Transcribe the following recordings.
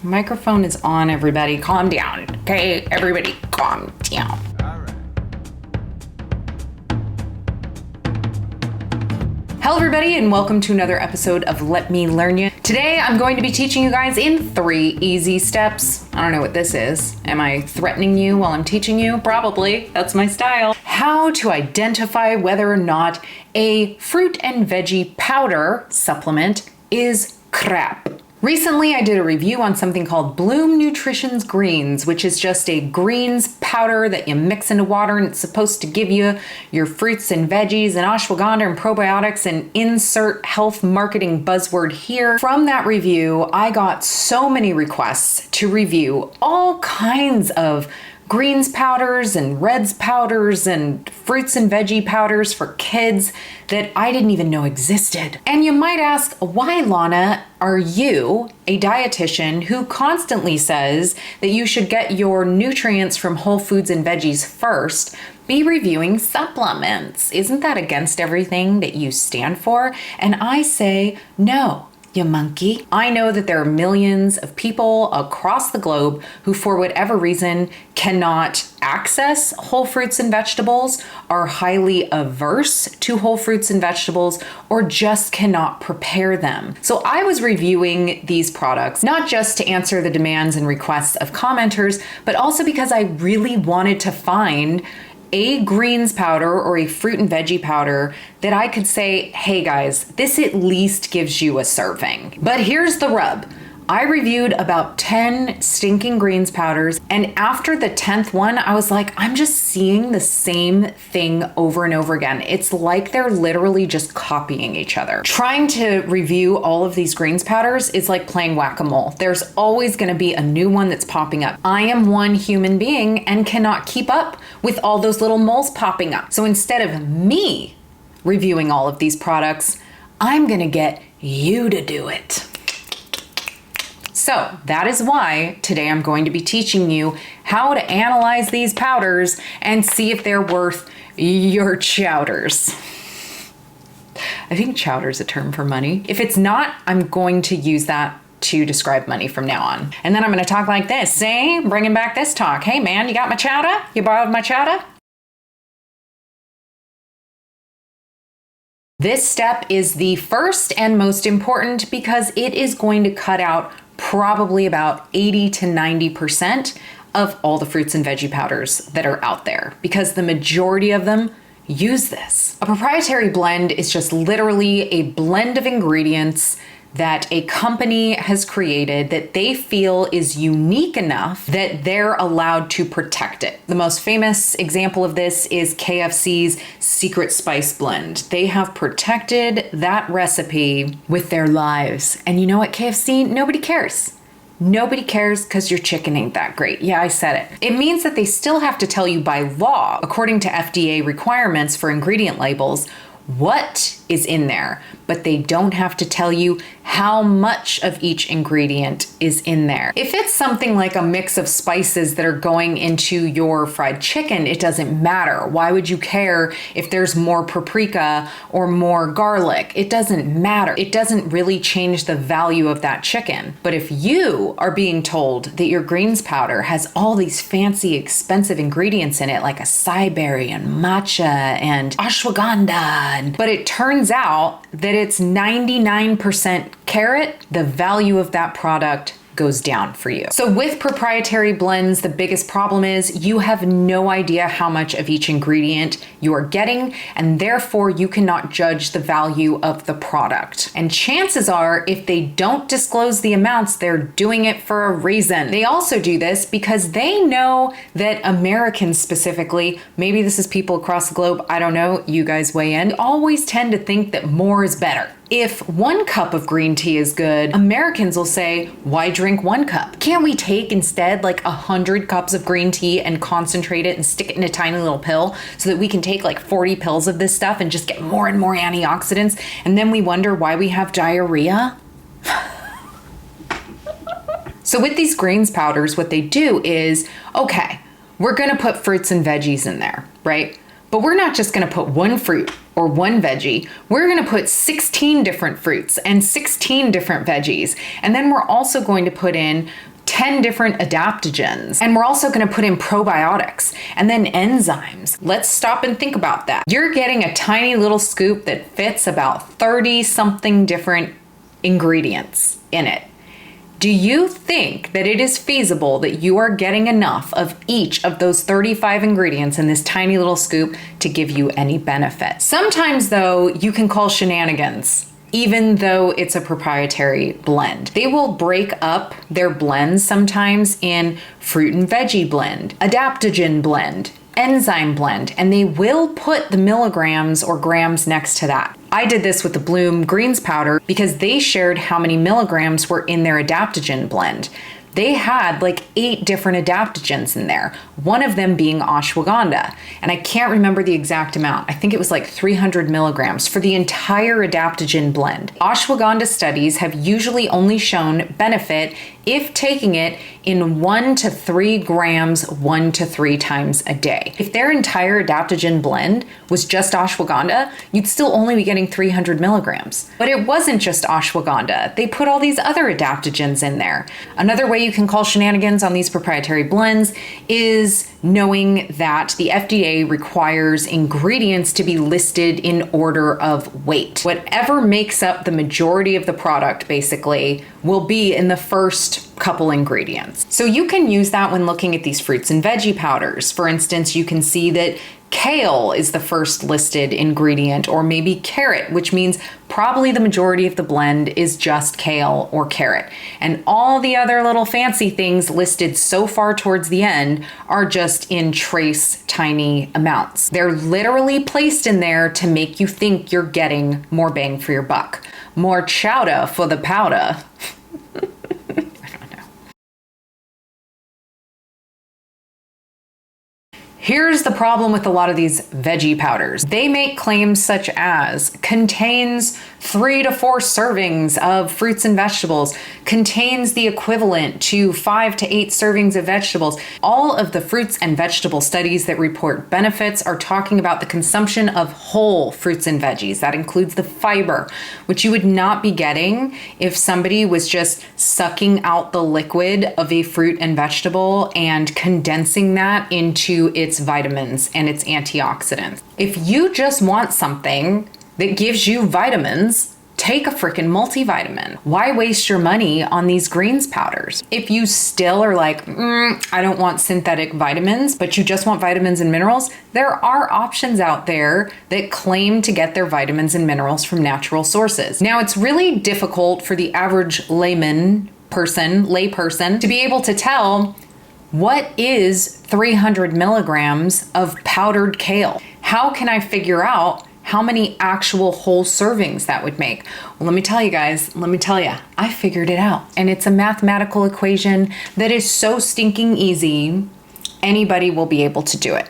Microphone is on, everybody. Calm down. Okay, everybody, calm down. Hello, everybody, and welcome to another episode of Let Me Learn You. Today, I'm going to be teaching you guys in 3 easy steps. I don't know what this is. Am I threatening you while I'm teaching you? Probably. That's my style. How to identify whether or not a fruit and veggie powder supplement is crap. Recently, I did a review on something called Bloom Nutrition's Greens, which is just a greens powder that you mix into water, and it's supposed to give you your fruits and veggies and ashwagandha and probiotics, and insert health marketing buzzword here. From that review, I got so many requests to review all kinds of greens powders and reds powders and fruits and veggie powders for kids that I didn't even know existed. And you might ask, why, Lana, are you, a dietitian who constantly says that you should get your nutrients from whole foods and veggies first, be reviewing supplements? Isn't that against everything that you stand for? And I say, no. You monkey. I know that there are millions of people across the globe who, for whatever reason, cannot access whole fruits and vegetables, are highly averse to whole fruits and vegetables, or just cannot prepare them. So I was reviewing these products, not just to answer the demands and requests of commenters, but also because I really wanted to find a greens powder or a fruit and veggie powder that I could say, hey guys, this at least gives you a serving. But here's the rub. I reviewed about 10 stinking greens powders, and after the 10th one, I was like, I'm just seeing the same thing over and over again. It's like they're literally just copying each other. Trying to review all of these greens powders is like playing whack-a-mole. There's always gonna be a new one that's popping up. I am one human being and cannot keep up with all those little moles popping up. So instead of me reviewing all of these products, I'm gonna get you to do it. So that is why today I'm going to be teaching you how to analyze these powders and see if they're worth your chowders. I think chowder is a term for money. If it's not, I'm going to use that to describe money from now on. And then I'm going to talk like this. See, bringing back this talk. Hey man, you got my chowder? You borrowed my chowder? This step is the first and most important because it is going to cut out probably about 80 to 90% of all the fruits and veggie powders that are out there, because the majority of them use this. A proprietary blend is just literally a blend of ingredients that a company has created that they feel is unique enough that they're allowed to protect it. The most famous example of this is KFC's Secret Spice Blend. They have protected that recipe with their lives. And you know what, KFC? Nobody cares. Nobody cares because your chicken ain't that great. Yeah, I said it. It means that they still have to tell you by law, according to FDA requirements for ingredient labels, what is in there, but they don't have to tell you how much of each ingredient is in there. If it's something like a mix of spices that are going into your fried chicken, it doesn't matter. Why would you care if there's more paprika or more garlic? It doesn't matter. It doesn't really change the value of that chicken. But if you are being told that your greens powder has all these fancy, expensive ingredients in it, like acai berry and matcha and ashwagandha, but it turns out that it's 99% carrot, the value of that product goes down for you. So with proprietary blends, the biggest problem is you have no idea how much of each ingredient you are getting, and therefore you cannot judge the value of the product. And chances are, if they don't disclose the amounts, they're doing it for a reason. They also do this because they know that Americans specifically, maybe this is people across the globe, I don't know, you guys weigh in, always tend to think that more is better. If 1 cup of green tea is good, Americans will say, why drink 1 cup? Can't we take instead like 100 cups of green tea and concentrate it and stick it in a tiny little pill so that we can take like 40 pills of this stuff and just get more and more antioxidants? And then we wonder why we have diarrhea? So with these greens powders, what they do is, okay, we're gonna put fruits and veggies in there, right? But we're not just gonna put one fruit or one veggie. We're gonna put 16 different fruits and 16 different veggies. And then we're also going to put in 10 different adaptogens. And we're also gonna put in probiotics and then enzymes. Let's stop and think about that. You're getting a tiny little scoop that fits about 30 something different ingredients in it. Do you think that it is feasible that you are getting enough of each of those 35 ingredients in this tiny little scoop to give you any benefit? Sometimes though, you can call shenanigans, even though it's a proprietary blend. They will break up their blends sometimes in fruit and veggie blend, adaptogen blend, enzyme blend, and they will put the milligrams or grams next to that. I did this with the Bloom greens powder because they shared how many milligrams were in their adaptogen blend. They had like 8 different adaptogens in there, one of them being ashwagandha. And I can't remember the exact amount. I think it was like 300 milligrams for the entire adaptogen blend. Ashwagandha studies have usually only shown benefit if taking it in 1 to 3 grams 1 to 3 times a day. If their entire adaptogen blend was just ashwagandha, you'd still only be getting 300 milligrams. But it wasn't just ashwagandha. They put all these other adaptogens in there. Another way you can call shenanigans on these proprietary blends is knowing that the FDA requires ingredients to be listed in order of weight. Whatever makes up the majority of the product, basically, will be in the first couple ingredients. So you can use that when looking at these fruits and veggie powders. For instance, you can see that kale is the first listed ingredient, or maybe carrot, which means probably the majority of the blend is just kale or carrot. And all the other little fancy things listed so far towards the end are just in trace tiny amounts. They're literally placed in there to make you think you're getting more bang for your buck. More chowder for the powder. Here's the problem with a lot of these veggie powders. They make claims such as contains 3 to 4 servings of fruits and vegetables, contains the equivalent to 5 to 8 servings of vegetables. All of the fruits and vegetable studies that report benefits are talking about the consumption of whole fruits and veggies. That includes the fiber, which you would not be getting if somebody was just sucking out the liquid of a fruit and vegetable and condensing that into its vitamins and its antioxidants. If you just want something that gives you vitamins, take a freaking multivitamin. Why waste your money on these greens powders? If you still are like, I don't want synthetic vitamins, but you just want vitamins and minerals, there are options out there that claim to get their vitamins and minerals from natural sources. Now, it's really difficult for the average layperson to be able to tell what is 300 milligrams of powdered kale. How can I figure out how many actual whole servings that would make? Well, let me tell you guys, I figured it out. And it's a mathematical equation that is so stinking easy, anybody will be able to do it.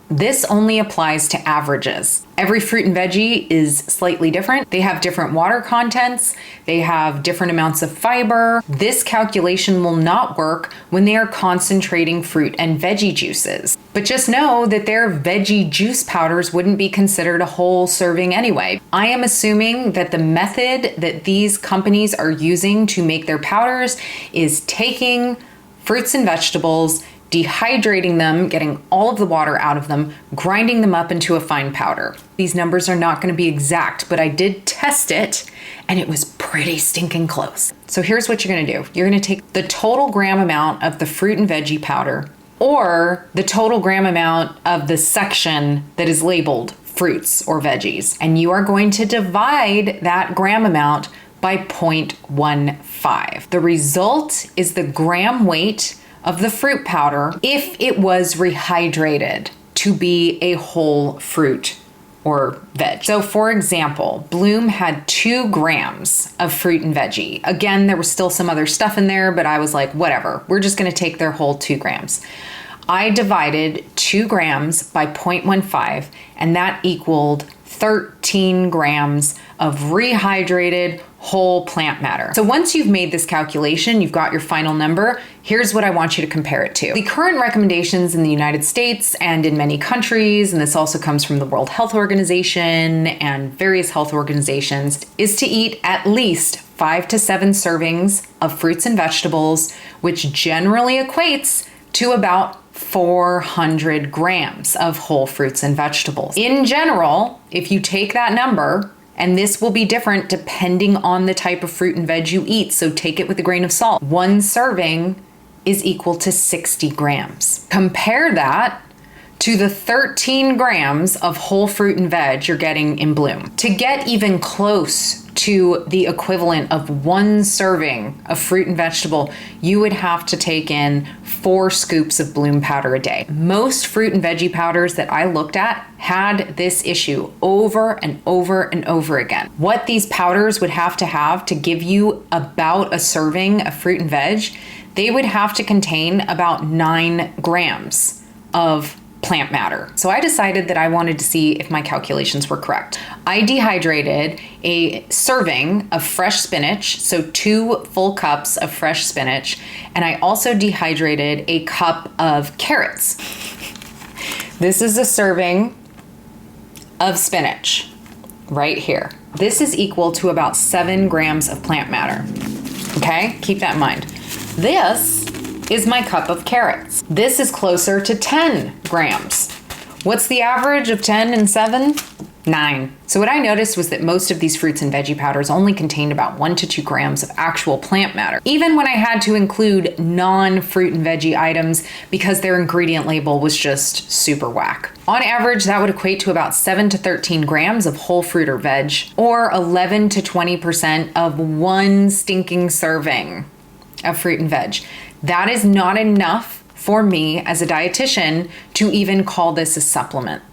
This only applies to averages. Every fruit and veggie is slightly different. They have different water contents. They have different amounts of fiber. This calculation will not work when they are concentrating fruit and veggie juices. But just know that their veggie juice powders wouldn't be considered a whole serving anyway. I am assuming that the method that these companies are using to make their powders is taking fruits and vegetables, dehydrating them, getting all of the water out of them, grinding them up into a fine powder. These numbers are not going to be exact, but I did test it and it was pretty stinking close. So here's what you're going to do. You're going to take the total gram amount of the fruit and veggie powder or the total gram amount of the section that is labeled fruits or veggies, and you are going to divide that gram amount by 0.15. The result is the gram weight of the fruit powder if it was rehydrated to be a whole fruit or veg. So for example, Bloom had 2 grams of fruit and veggie. Again, there was still some other stuff in there, but I was like, whatever, we're just gonna take their whole 2 grams. I divided 2 grams by 0.15 and that equaled 13 grams of rehydrated whole plant matter. So once you've made this calculation, you've got your final number, here's what I want you to compare it to. The current recommendations in the United States and in many countries, and this also comes from the World Health Organization and various health organizations, is to eat at least 5 to 7 servings of fruits and vegetables, which generally equates to about 400 grams of whole fruits and vegetables. In general, if you take that number, and this will be different depending on the type of fruit and veg you eat, so take it with a grain of salt. 1 serving is equal to 60 grams. Compare that to the 13 grams of whole fruit and veg you're getting in Bloom. To get even close to the equivalent of 1 serving of fruit and vegetable, you would have to take in 4 scoops of Bloom powder a day. Most fruit and veggie powders that I looked at had this issue over and over and over again. What these powders would have to give you about a serving of fruit and veg, they would have to contain about 9 grams of plant matter. So I decided that I wanted to see if my calculations were correct. I dehydrated a serving of fresh spinach, so 2 full cups of fresh spinach, and I also dehydrated a cup of carrots. This is a serving of spinach right here. This is equal to about 7 grams of plant matter. Okay, keep that in mind. This is my cup of carrots. This is closer to 10 grams. What's the average of 10 and 7? 9. So what I noticed was that most of these fruits and veggie powders only contained about 1 to 2 grams of actual plant matter, even when I had to include non-fruit and veggie items because their ingredient label was just super whack. On average, that would equate to about 7 to 13 grams of whole fruit or veg, or 11 to 20% of 1 stinking serving of fruit and veg. That is not enough for me as a dietitian to even call this a supplement.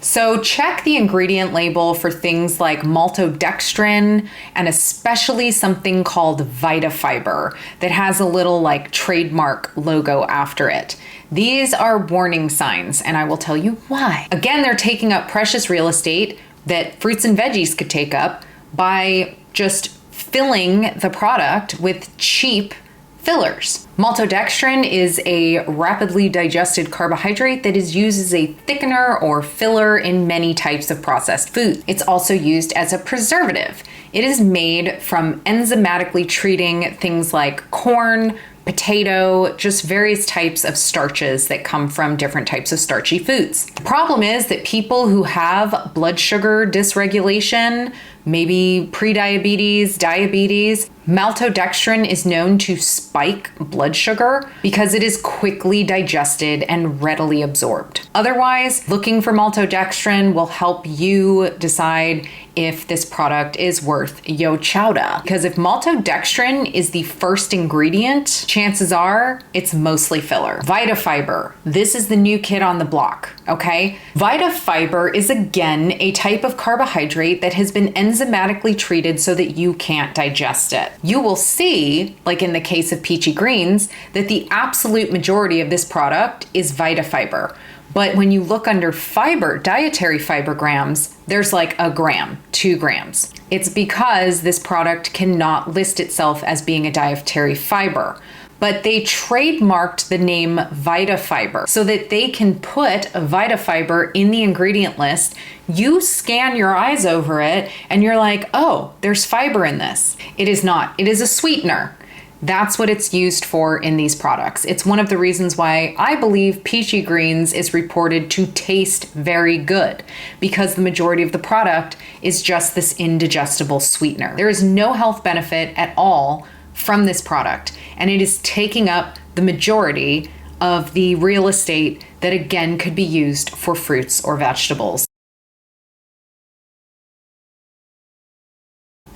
So check the ingredient label for things like maltodextrin and especially something called VitaFiber that has a little like trademark logo after it. These are warning signs, and I will tell you why. Again, they're taking up precious real estate that fruits and veggies could take up by just filling the product with cheap fillers. Maltodextrin is a rapidly digested carbohydrate that is used as a thickener or filler in many types of processed food. It's also used as a preservative. It is made from enzymatically treating things like corn, potato, just various types of starches that come from different types of starchy foods. The problem is that people who have blood sugar dysregulation, maybe prediabetes, diabetes, maltodextrin is known to spike blood sugar because it is quickly digested and readily absorbed. Otherwise, looking for maltodextrin will help you decide if this product is worth yo chowda. Because if maltodextrin is the first ingredient, chances are it's mostly filler. VitaFiber, this is the new kid on the block, okay? VitaFiber is again a type of carbohydrate that has been enzymatically treated so that you can't digest it. You will see, like in the case of peachy greens, that the absolute majority of this product is VitaFiber. But when you look under fiber, dietary fiber grams, there's like 1 gram, 2 grams. It's because this product cannot list itself as being a dietary fiber. But they trademarked the name VitaFiber so that they can put VitaFiber in the ingredient list. You scan your eyes over it and you're like, oh, there's fiber in this. It is not. It is a sweetener. That's what it's used for in these products. It's one of the reasons why I believe peachy greens is reported to taste very good, because the majority of the product is just this indigestible sweetener. There is no health benefit at all from this product, and it is taking up the majority of the real estate that again could be used for fruits or vegetables.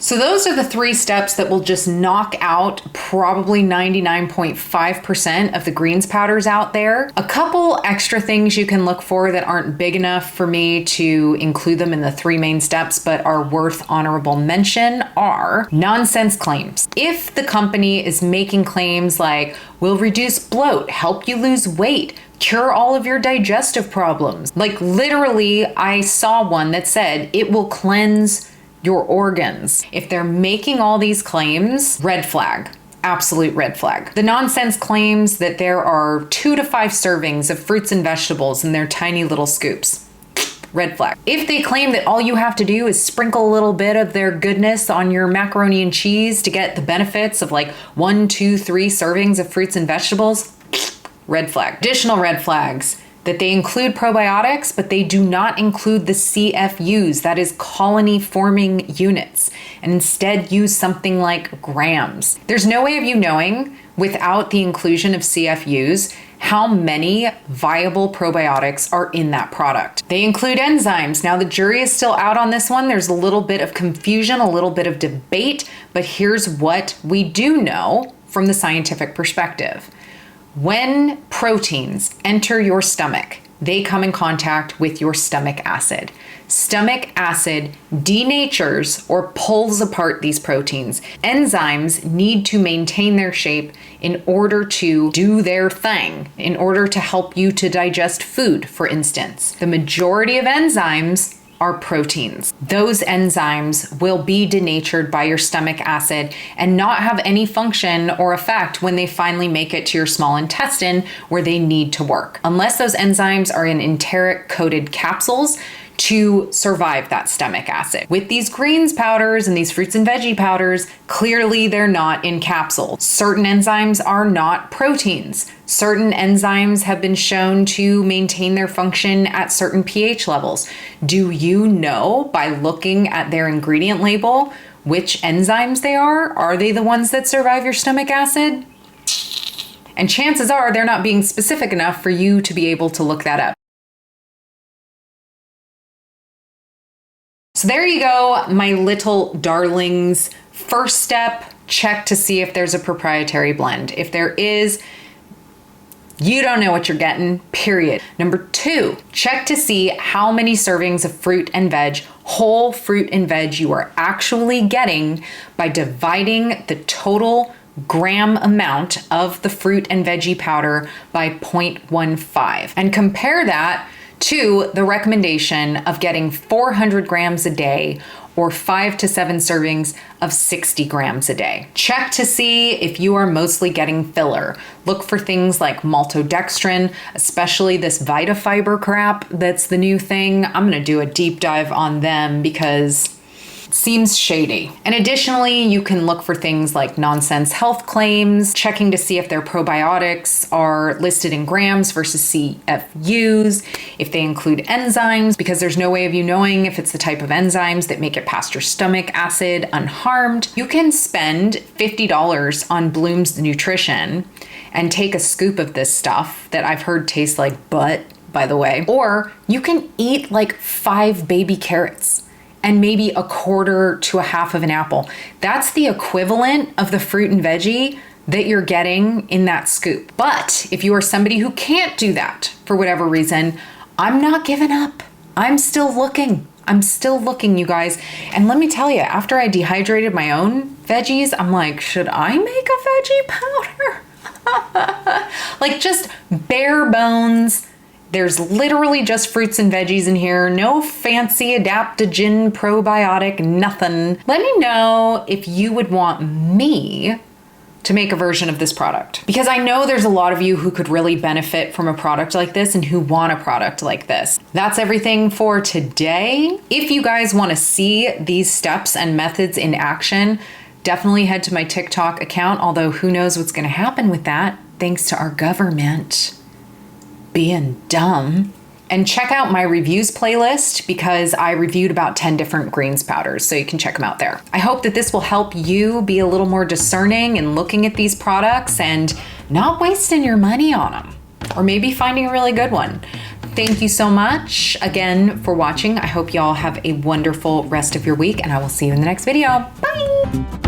So those are the 3 steps that will just knock out probably 99.5% of the greens powders out there. A couple extra things you can look for that aren't big enough for me to include them in the 3 main steps, but are worth honorable mention are nonsense claims. If the company is making claims like, will reduce bloat, help you lose weight, cure all of your digestive problems. Like literally, I saw one that said it will cleanse your organs. If they're making all these claims, red flag. Absolute red flag. The nonsense claims that there are 2 to 5 servings of fruits and vegetables in their tiny little scoops. Red flag. If they claim that all you have to do is sprinkle a little bit of their goodness on your macaroni and cheese to get the benefits of like 1, 2, 3 servings of fruits and vegetables, red flag. Additional red flags. That they include probiotics, but they do not include the CFUs, that is colony forming units, and instead use something like grams. There's no way of you knowing without the inclusion of CFUs how many viable probiotics are in that product. They include enzymes. Now the jury is still out on this one. There's a little bit of confusion, a little bit of debate, but here's what we do know from the scientific perspective. When proteins enter your stomach, they come in contact with your stomach acid. Stomach acid denatures or pulls apart these proteins. Enzymes need to maintain their shape in order to do their thing, in order to help you to digest food, for instance. The majority of enzymes are proteins. Those enzymes will be denatured by your stomach acid and not have any function or effect when they finally make it to your small intestine where they need to work, unless those enzymes are in enteric-coated capsules to survive that stomach acid. With these greens powders and these fruits and veggie powders, clearly they're not in capsules. Certain enzymes are not proteins. Certain enzymes have been shown to maintain their function at certain pH levels. Do you know by looking at their ingredient label which enzymes they are? Are they the ones that survive your stomach acid? And chances are they're not being specific enough for you to be able to look that up. So there you go, my little darlings. First step, check to see if there's a proprietary blend. If there is, you don't know what you're getting, period. Number 2, check to see how many servings of fruit and veg, whole fruit and veg, you are actually getting by dividing the total gram amount of the fruit and veggie powder by 0.15. And compare that to the recommendation of getting 400 grams a day or 5 to 7 servings of 60 grams a day. Check to see if you are mostly getting filler. Look for things like maltodextrin, especially this VitaFiber crap that's the new thing. I'm gonna do a deep dive on them because it seems shady. And additionally, you can look for things like nonsense health claims, checking to see if their probiotics are listed in grams versus CFUs, if they include enzymes, because there's no way of you knowing if it's the type of enzymes that make it past your stomach acid unharmed. You can spend $50 on Bloom's Nutrition and take a scoop of this stuff that I've heard tastes like butt, by the way, or you can eat like 5 baby carrots and maybe a quarter to a half of an apple. That's the equivalent of the fruit and veggie that you're getting in that scoop. But if you are somebody who can't do that for whatever reason, I'm not giving up. I'm still looking. I'm still looking, you guys. And let me tell you, after I dehydrated my own veggies, I'm like, should I make a veggie powder? Like just bare bones. There's literally just fruits and veggies in here. No fancy adaptogen, probiotic, nothing. Let me know if you would want me to make a version of this product, because I know there's a lot of you who could really benefit from a product like this and who want a product like this. That's everything for today. If you guys want to see these steps and methods in action, definitely head to my TikTok account, although who knows what's going to happen with that, thanks to our government being dumb. And check out my reviews playlist because I reviewed about 10 different greens powders, so you can check them out there. I hope that this will help you be a little more discerning in looking at these products and not wasting your money on them, or maybe finding a really good one. Thank you so much again for watching. I hope y'all have a wonderful rest of your week, and I will see you in the next video. Bye.